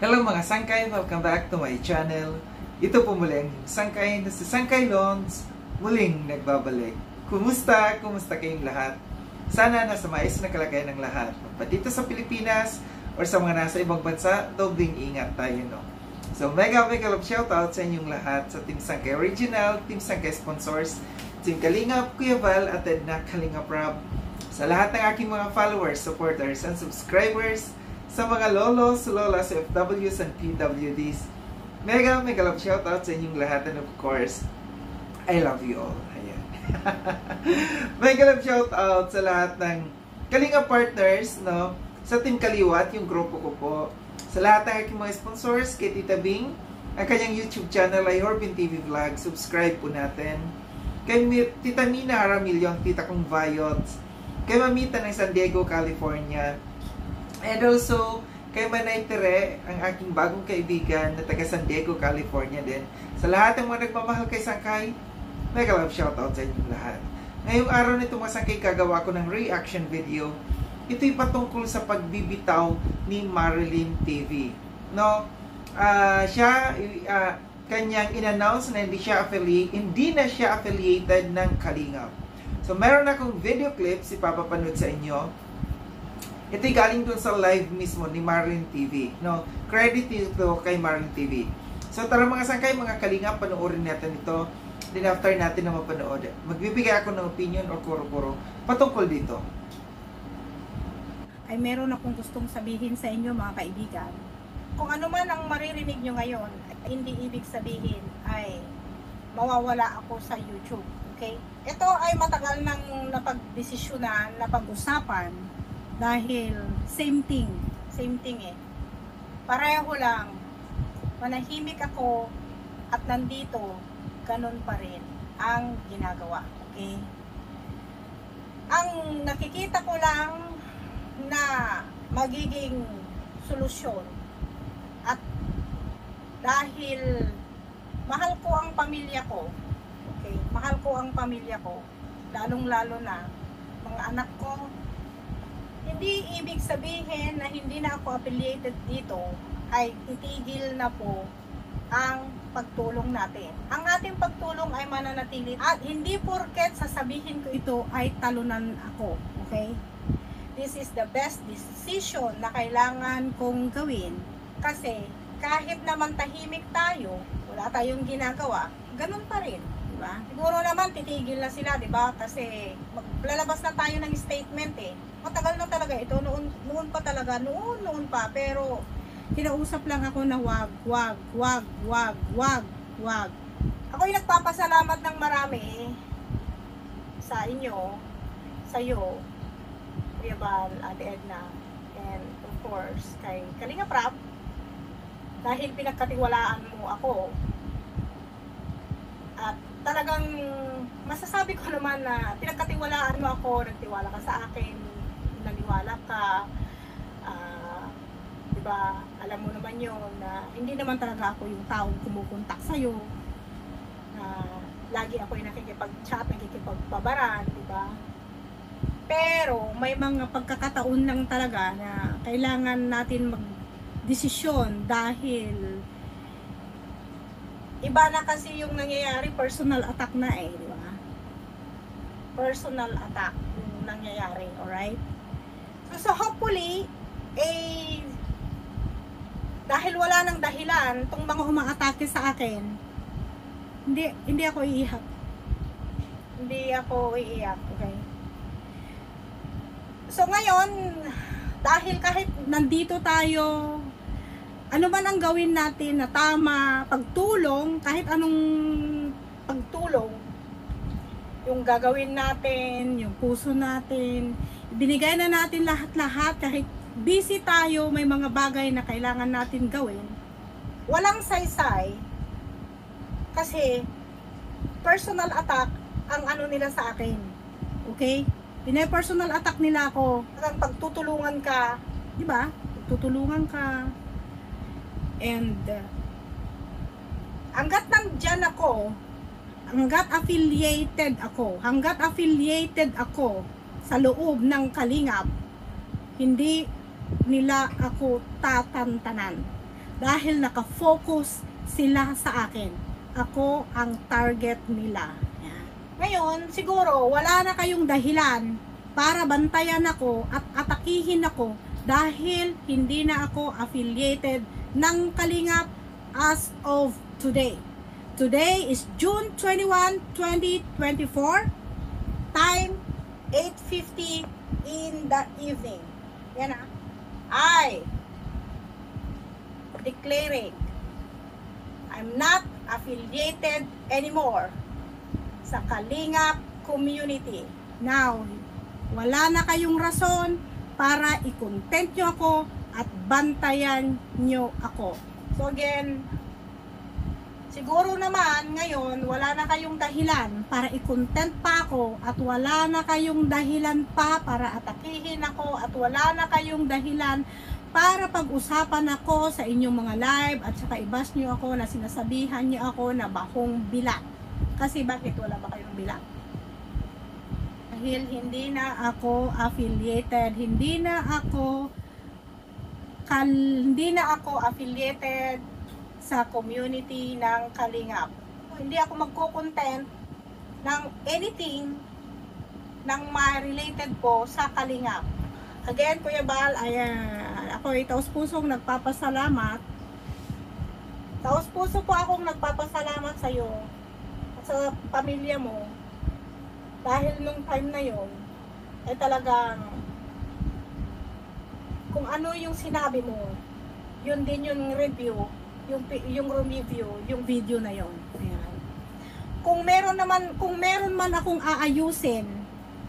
Hello mga sangkay, welcome back to my channel. Ito po muli ang sangkay na si Sangkay Lons, muling nagbabalik. Kumusta? Kumusta kayong lahat? Sana nasa maayos na kalagayan ng lahat. Pa dito sa Pilipinas or sa mga nasa ibang bansa, dobling ingat tayo, no? So mega love shoutout sa inyong lahat, sa Team Sangkay Original, Team Sangkay Sponsors, Team Kalingap, Kuya Val, at na Kalingap Rob, sa lahat ng aking mga followers, supporters, and subscribers, sa mga lolos, lolas, FWs, and PWDs. Mega love shoutout sa inyong lahat, and of course, I love you all. Ayan. Mega love shoutout sa lahat ng Kalinga partners, no? Sa Team Kaliwat, yung grupo ko po. Sa lahat ng aking mga sponsors, kay Tita Bing, ang kanyang YouTube channel ay Horbin TV Vlog. Subscribe po natin. Kay Tita Mina Aramillo, ang tita kong Vayots. Kay Mamita ng San Diego, California. And also, kay Manay Tere, ang aking bagong kaibigan na taga San Diego, California din. Sa lahat ng mga nagmamahal kay Sangkay, mega love shoutout sa inyong lahat. Ngayong araw nito mga Sangkay, gagawa ko ng reaction video. Ito'y patungkol sa pagbibitaw ni Marilyn TV. No? Kanyang in-announce na hindi na siya affiliated ng Kalingap. So, meron akong video clips ipapapanood sa inyo. Ito'y galing dun sa live mismo ni Marilyn TV. No? Credit ito kay Marilyn TV. So tara mga Sangkay, mga Kalingap, panoorin natin ito. Then after natin na mapanood, magbibigay ako ng opinion o kuro-kuro patungkol dito. Ay meron akong gustong sabihin sa inyo mga kaibigan. Kung ano man ang maririnig nyo ngayon, hindi ibig sabihin ay mawawala ako sa YouTube. Okay? Ito ay matagal nang napagdesisyonan, napag-usapan. Dahil same thing eh. Pareho lang, manahimik ako at nandito, ganun pa rin ang ginagawa. Okay? Ang nakikita ko lang na magiging solusyon at dahil mahal ko ang pamilya ko, okay? Mahal ko ang pamilya ko, lalong-lalo na mga anak ko. Hindi ibig sabihin na hindi na ako affiliated dito ay titigil na po ang pagtulong natin. Ang ating pagtulong ay mananatili at hindi porket sasabihin ko ito ay talunan ako. Okay? This is the best decision na kailangan kong gawin kasi kahit naman tahimik tayo, wala tayong ginagawa, ganun pa rin. Diba? Siguro naman titigil na sila, diba? Kasi maglalabas na tayo ng statement eh. Matagal na talaga ito, noon pa, pero kinausap lang ako na wag. Ako'y nagpapasalamat ng marami sa inyo, sa iyo, Kuya Val, Ate Edna, and of course, kay Kalinga Prab, dahil pinagkatiwalaan mo ako. At talagang masasabi ko naman na pinagkatiwalaan mo ako, nagtiwala ka sa akin, naniwala ka, diba, alam mo naman yun na hindi naman talaga ako yung taong kumukontak sa'yo, na lagi ako yung nakikipag-chat, nakikipagpabaran, diba? Pero may mga pagkakataon lang talaga na kailangan natin mag-desisyon dahil iba na kasi yung nangyayari, personal attack na eh, di ba? Personal attack yung nangyayari, alright? So hopefully, dahil wala nang dahilan tong mga umaatake sa akin, hindi ako iiyak. Hindi ako iiyak, okay? So ngayon, dahil kahit nandito tayo, ano man ang gawin natin na tama, pagtulong, kahit anong pagtulong, yung gagawin natin, yung puso natin, binigay na natin lahat-lahat, kahit busy tayo, may mga bagay na kailangan natin gawin. Walang saysay, kasi personal attack ang ano nila sa akin. Okay? Personal attack nila ako. Pagtutulungan ka, di ba? Pagtutulungan ka. And hanggat nandyan ako, hanggat affiliated ako sa loob ng Kalingap, hindi nila ako tatantanan. dahil nakafocus sila sa akin. Ako ang target nila. Yan. Ngayon, siguro wala na kayong dahilan para bantayan ako at atakihin ako dahil hindi na ako affiliated ng Kalingap as of today. Today is June 21, 2024. Time 8:50 in the evening. Yan na. I declaring I'm not affiliated anymore sa Kalingap community. Now, wala na kayong rason para i-content nyo ako at bantayan nyo ako. So again, siguro naman ngayon wala na kayong dahilan para i-content pa ako at wala na kayong dahilan pa para atakihin ako at wala na kayong dahilan para pag-usapan ako sa inyong mga live at saka i-bash nyo ako na sinasabihan nyo ako na bahong bilat. Kasi bakit wala ba kayong bilat? Dahil hindi na ako affiliated, hindi na ako affiliated sa community ng Kalingap. Hindi ako magko-content ng anything ng related po sa Kalingap. Again, Kuya Bal, ako ay taos-pusong nagpapasalamat. Taos-puso po akong nagpapasalamat sa iyo at sa pamilya mo. Dahil nung time na yon ay talagang kung ano yung sinabi mo, yun din yung review, yung review, yung video na yon. Ayan. Kung meron man akong aayusin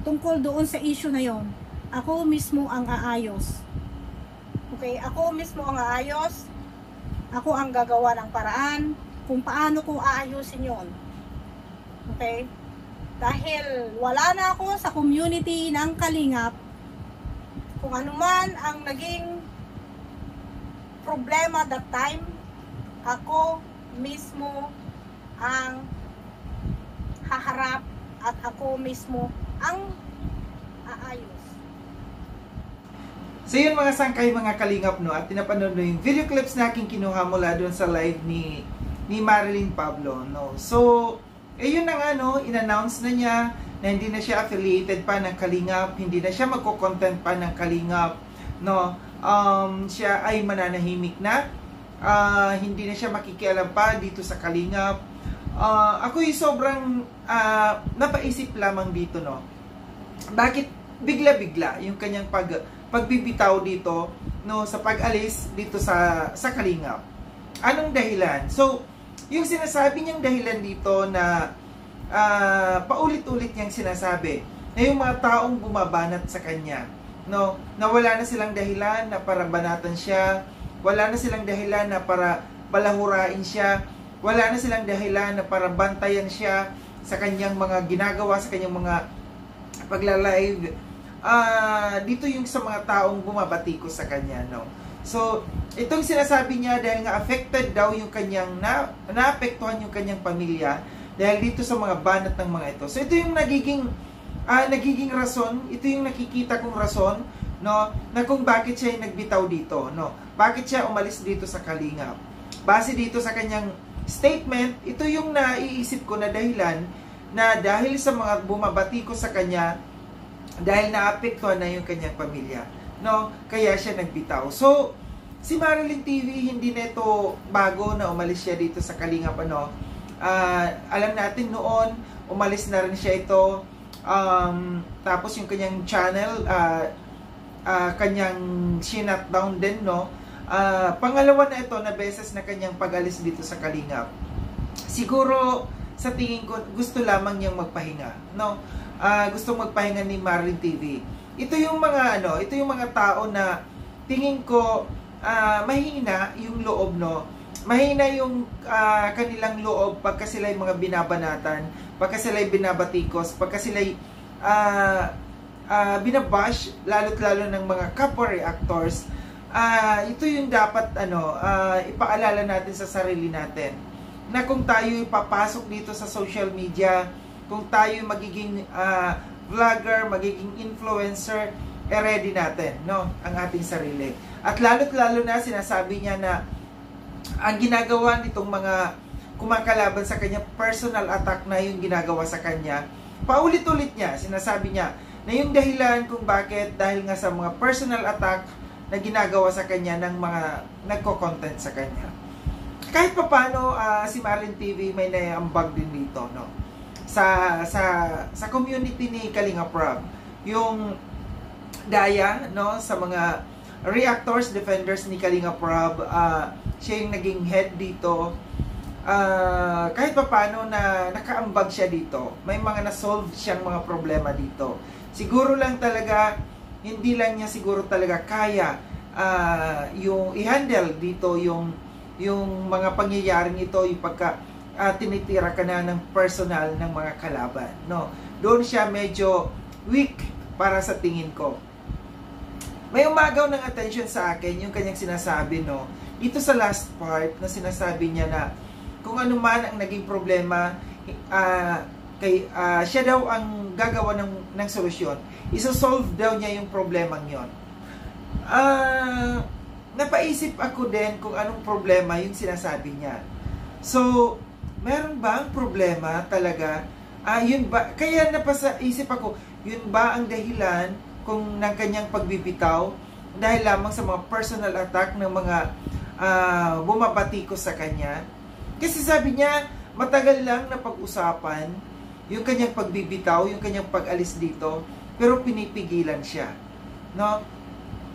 tungkol doon sa issue na yon, ako mismo ang aayos. Okay, ako mismo ang aayos. Ako ang gagawa ng paraan kung paano ko aayusin yon. Okay? Dahil wala na ako sa community ng Kalingap, kung ano man ang naging problema that time, ako mismo ang haharap at ako mismo ang aayos. So yun mga sangkay, mga Kalingap, no, at pinapanood mo yung video clips na aking kinuha mula doon sa live ni Marilyn Pablo, no. So yun na nga, no, in-announce na niya na hindi na siya affiliated pa ng Kalingap, hindi na siya magko-content pa ng Kalingap, no. Siya ay mananahimik na, hindi na siya makikialam pa dito sa Kalingap. Ako yung sobrang napaisip lamang dito, no. Bakit bigla-bigla yung kanyang pagbibitaw dito, no, sa pag-alis dito sa Kalingap? Anong dahilan? So yung sinasabi niyang dahilan dito na paulit-ulit niyang sinasabi na yung mga taong bumabanat sa kanya, no, na wala na silang dahilan na para banatan siya, wala na silang dahilan na para balahurain siya, wala na silang dahilan na para bantayan siya sa kanyang mga ginagawa, sa kanyang mga pagla-live. Dito yung sa mga taong bumabatikos sa kanya, no. So, itong sinasabi niya dahil nga affected daw yung kanyang, naapektuhan yung kanyang pamilya dahil dito sa mga banat ng mga ito. So, ito yung nagiging rason, ito yung nakikita kong rason, no, na kung bakit siya yung nagbitaw dito, no. Bakit siya umalis dito sa Kalingap. Base dito sa kanyang statement, ito yung naiisip ko na dahilan na dahil sa mga bumabatikos sa kanya, dahil naapektuhan na yung kanyang pamilya, no, kaya siya nagbitaw. So, si Marilyn TV, hindi na ito bago na umalis siya dito sa Kalingap, ano. Alam natin noon, umalis na rin siya ito. Tapos yung kanyang channel, kanyang shinut down din, no. Pangalawa na ito na beses na kanyang pag-alis dito sa Kalingap. Siguro, sa tingin ko, gusto lamang niyang magpahinga, no. Gusto magpahinga ni Marilyn TV. Ito yung mga ito yung mga tao na tingin ko mahina yung loob, no. Mahina yung kanilang loob pagka sila yung mga binabanatan, pagka sila yung binabatikos, pagka sila yung binabash, lalo't lalo ng mga kapwa reactors. Ito yung dapat ipaalala natin sa sarili natin, na kung tayo ipapasok dito sa social media, kung tayo magiging vlogger, magiging influencer, ready natin, no, ang ating sarili. At lalo't lalo na sinasabi niya na ang ginagawa nitong mga kumakalaban sa kanya, personal attack na yung ginagawa sa kanya. Paulit-ulit niya, sinasabi niya na yung dahilan kung bakit, dahil nga sa mga personal attack na ginagawa sa kanya ng mga nagko-content sa kanya. Kahit pa paano, si Marlin TV may naiambag din dito, no? Sa community ni Kalinga Prab, yung daya, no, sa mga reactors, defenders ni Kalinga Prab, siya yung naging head dito. Kahit pa paano na nakaambag siya dito, may mga na-solve siyang mga problema dito. Siguro lang talaga, hindi lang niya siguro talaga kaya yung i-handle dito yung mga pangyayaring ito, yung pagka tinitira ka na ng personal ng mga kalaban, no? Doon siya medyo weak para sa tingin ko. May umagaw ng attention sa akin yung kanyang sinasabi, no? Dito sa last part na sinasabi niya na kung ano man ang naging problema, siya daw ang gagawa ng solusyon. Isosolve daw niya yung problemang yon. Napaisip ako din kung anong problema yung sinasabi niya. So, meron ba ang problema talaga? Yun ba? Kaya napaisip ako, yun ba ang dahilan kung ng kanyang pagbibitaw dahil lamang sa mga personal attack ng mga bumabatikos sa kanya? Kasi sabi niya, matagal lang na pag-usapan yung kanyang pagbibitaw, yung kanyang pag-alis dito, pero pinipigilan siya. No?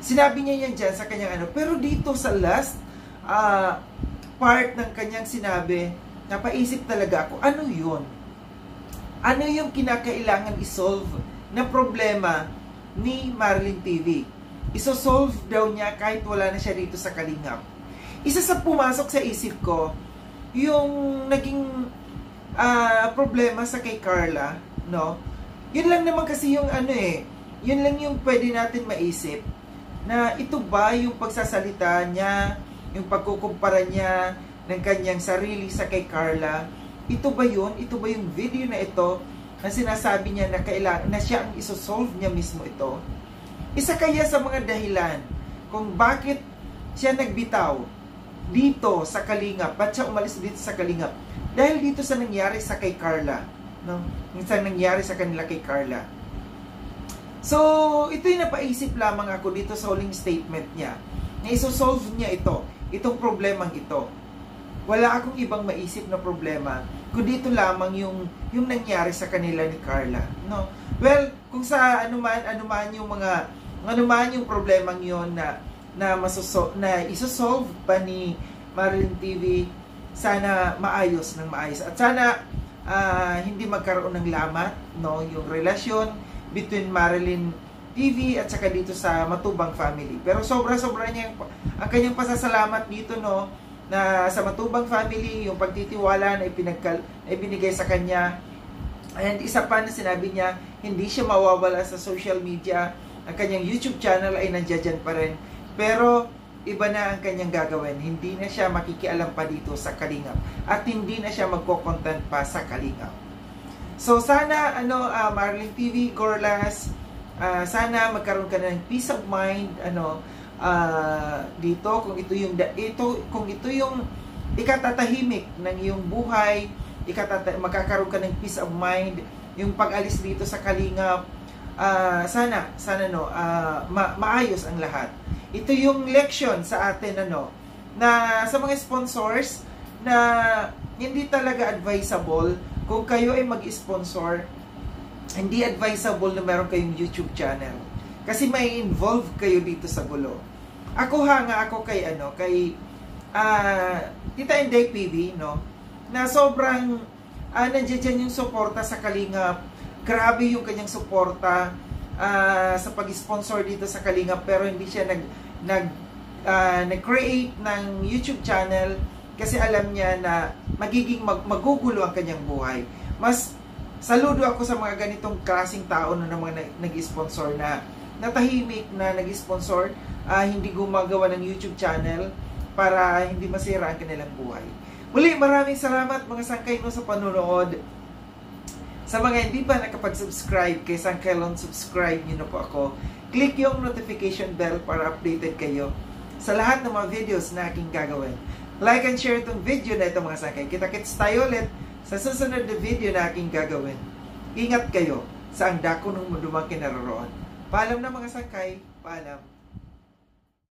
Sinabi niya yan dyan sa kanyang pero dito sa last part ng kanyang sinabi, napaisip talaga ako, ano yun? Ano yung kinakailangan isolve na problema ni Marlin TV? Isosolve daw niya kahit wala na siya dito sa Kalingap. Isa sa pumasok sa isip ko, yung naging problema sa kay Carla, no? Yun lang naman kasi yung yun lang yung pwede natin maisip, na ito ba yung pagsasalita niya, yung pagkukumpara niya ng kanyang sarili sa kay Carla, ito ba yun? Ito ba yung video na ito na sinasabi niya na kailangan na siya ang isosolve niya mismo ito? Isa kaya sa mga dahilan kung bakit siya nagbitaw dito sa Kalingap, ba't siya umalis dito sa Kalingap? Dahil dito sa nangyari sa kay Carla, no? Yung sa nangyari sa kanila kay Carla. So, ito yung napaisip lamang ako dito sa huling statement niya, na isosolve niya itong problemang ito. Wala akong ibang maisip na problema, kundi ito lamang yung nangyari sa kanila ni Carla, no? Well, kung sa anuman yung problemang yon na isosolve pa ni Marlin TV, sana maayos at sana hindi magkaroon ng lamat, no, yung relasyon between Marlin TV at saka dito sa Matubang family. Pero sobra-sobra niya ang kanyang pasasalamat dito, no, na sa Matubang family, yung pagtitiwala na ibinigay sa kanya. And isa pa na sinabi niya, hindi siya mawawala sa social media. Ang kanyang YouTube channel ay nandiyan pa rin. Pero iba na ang kanyang gagawin. Hindi na siya makikialam pa dito sa Kalingap. At hindi na siya magko-content pa sa Kalingap. So sana Marlin TV, Gorlas, sana magkaroon ka ng peace of mind dito kung ito yung ikatatahimik ng iyong buhay, magkakaroon ka ng peace of mind, yung pag-alis dito sa Kalingap, sana maayos ang lahat. Ito yung leksyon sa atin na sa mga sponsors na hindi talaga advisable kung kayo ay mag-sponsor, hindi advisable na meron kayong YouTube channel. Kasi may involve kayo dito sa gulo. Ako kay Tita Inday PB, no? Na sobrang nandiyan yung suporta sa Kalingap. Grabe yung kanyang suporta sa pag-sponsor dito sa Kalingap, pero hindi siya nag-create ng YouTube channel kasi alam niya na magiging magugulo ang kanyang buhay. Mas saludo ako sa mga ganitong klaseng tao na mga nag-sponsor na natahimik na nag-sponsor, hindi gumagawa ng YouTube channel para hindi masira ang kanilang buhay. Muli, maraming salamat mga sangkay sa panonood. Sa mga hindi pa nakapag-subscribe kay Sangkailon, subscribe nyo na po ako. Click yung notification bell para updated kayo sa lahat ng mga videos na aking gagawin. Like and share itong video na ito mga sangkay. Kita-kits tayo ulit sa susunod na video na aking gagawin. Ingat kayo sa ang dako ng mundo mang kinaroroon. Paalam na mga sangkay. Paalam.